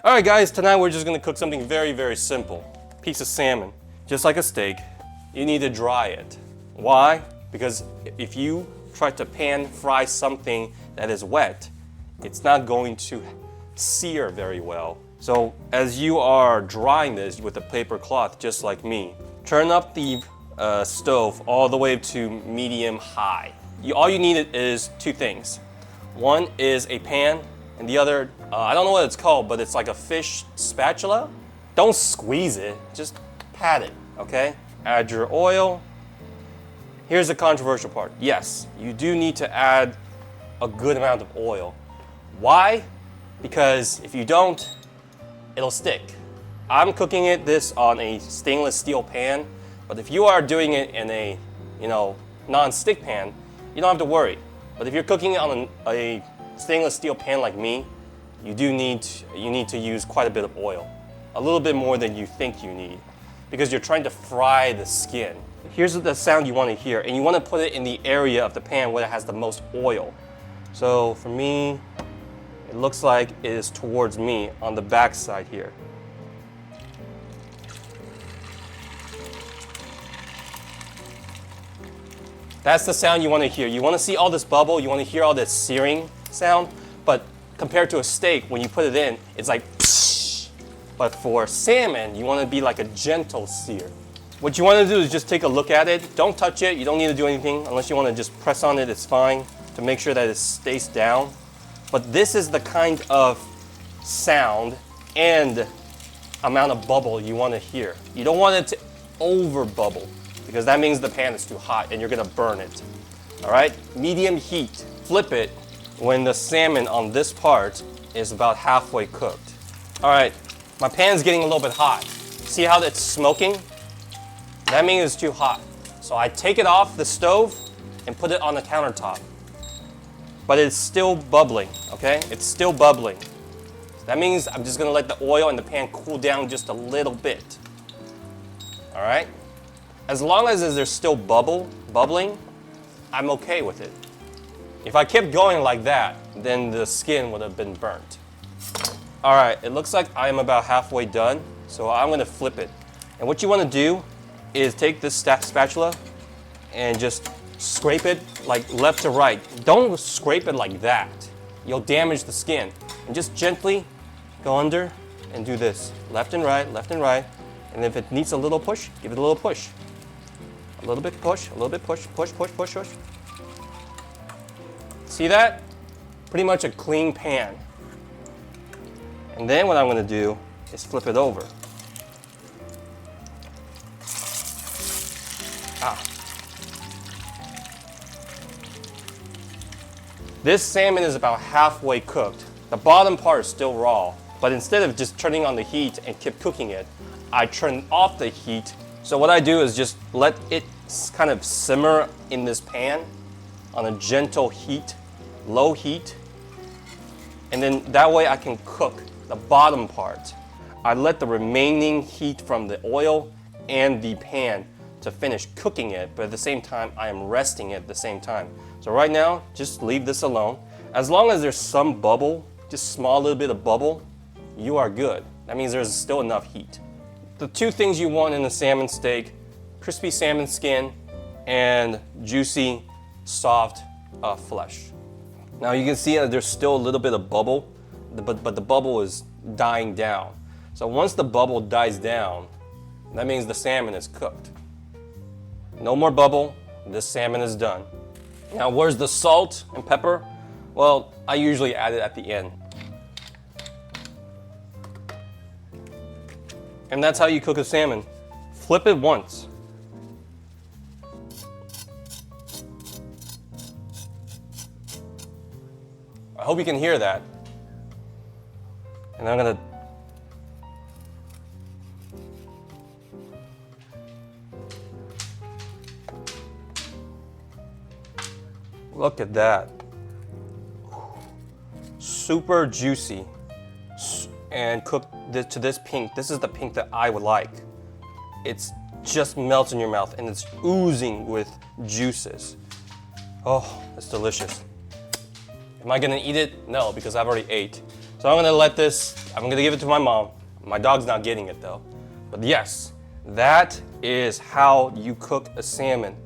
Alright guys, tonight we're just gonna cook something very, very simple. Piece of salmon. Just like a steak, you need to dry it. Why? Because if you try to pan fry something that is wet, it's not going to sear very well. So as you are drying this with a paper cloth, just like me, turn up the stove all the way to medium high. All you need is two things. One is a pan, and the other, I don't know what it's called, but it's like a fish spatula. Don't squeeze it, just pat it, okay? Add your oil. Here's the controversial part. Yes, you do need to add a good amount of oil. Why? Because if you don't, it'll stick. I'm cooking this on a stainless steel pan, but if you are doing it in a, non-stick pan, you don't have to worry. But if you're cooking it on a stainless steel pan like me, you need to use quite a bit of oil. A little bit more than you think you need, because you're trying to fry the skin. Here's the sound you want to hear, and you want to put it in the area of the pan where it has the most oil. So for me, it looks like it is towards me on the back side here. That's the sound you want to hear. You want to see all this bubble, you want to hear all this searing sound, but compared to a steak, when you put it in, it's like psh. But for salmon, you want to be like a gentle sear. What you want to do is just take a look at it. Don't touch it. You don't need to do anything unless you want to just press on it. It's fine to make sure that it stays down. But this is the kind of sound and amount of bubble you want to hear. You don't want it to over bubble, because that means the pan is too hot and you're gonna burn it. All right, medium heat. Flip it when the salmon on this part is about halfway cooked. All right, my pan's getting a little bit hot. See how it's smoking? That means it's too hot. So I take it off the stove and put it on the countertop. But it's still bubbling, okay? It's still bubbling. That means I'm just gonna let the oil in the pan cool down just a little bit. All right? As long as there's still bubbling, I'm okay with it. If I kept going like that, then the skin would have been burnt. All right, it looks like I am about halfway done, so I'm gonna flip it. And what you wanna do is take this spatula and just scrape it like left to right. Don't scrape it like that. You'll damage the skin. And just gently go under and do this. Left and right, left and right. And if it needs a little push, give it a little push. A little bit push, a little bit push, push, push, push, push. See that? Pretty much a clean pan. And then what I'm gonna do is flip it over. This salmon is about halfway cooked. The bottom part is still raw, but instead of just turning on the heat and keep cooking it, I turn off the heat. So what I do is just let it kind of simmer in this pan on a gentle heat, low heat, and then that way I can cook the bottom part. I let the remaining heat from the oil and the pan to finish cooking it, but at the same time, I am resting it at the same time. So right now, just leave this alone. As long as there's some bubble, just small little bit of bubble, you are good. That means there's still enough heat. The two things you want in a salmon steak, crispy salmon skin and juicy, soft flesh. Now you can see that there's still a little bit of bubble, but the bubble is dying down. So once the bubble dies down, that means the salmon is cooked. No more bubble, this salmon is done. Now where's the salt and pepper? Well, I usually add it at the end. And that's how you cook a salmon. Flip it once. I hope you can hear that. And I'm gonna look at that. Super juicy and cooked to this pink. This is the pink that I would like. It's just melts in your mouth and it's oozing with juices. Oh, it's delicious. Am I gonna eat it? No, because I've already ate. So I'm gonna give it to my mom. My dog's not getting it though. But yes, that is how you cook a salmon.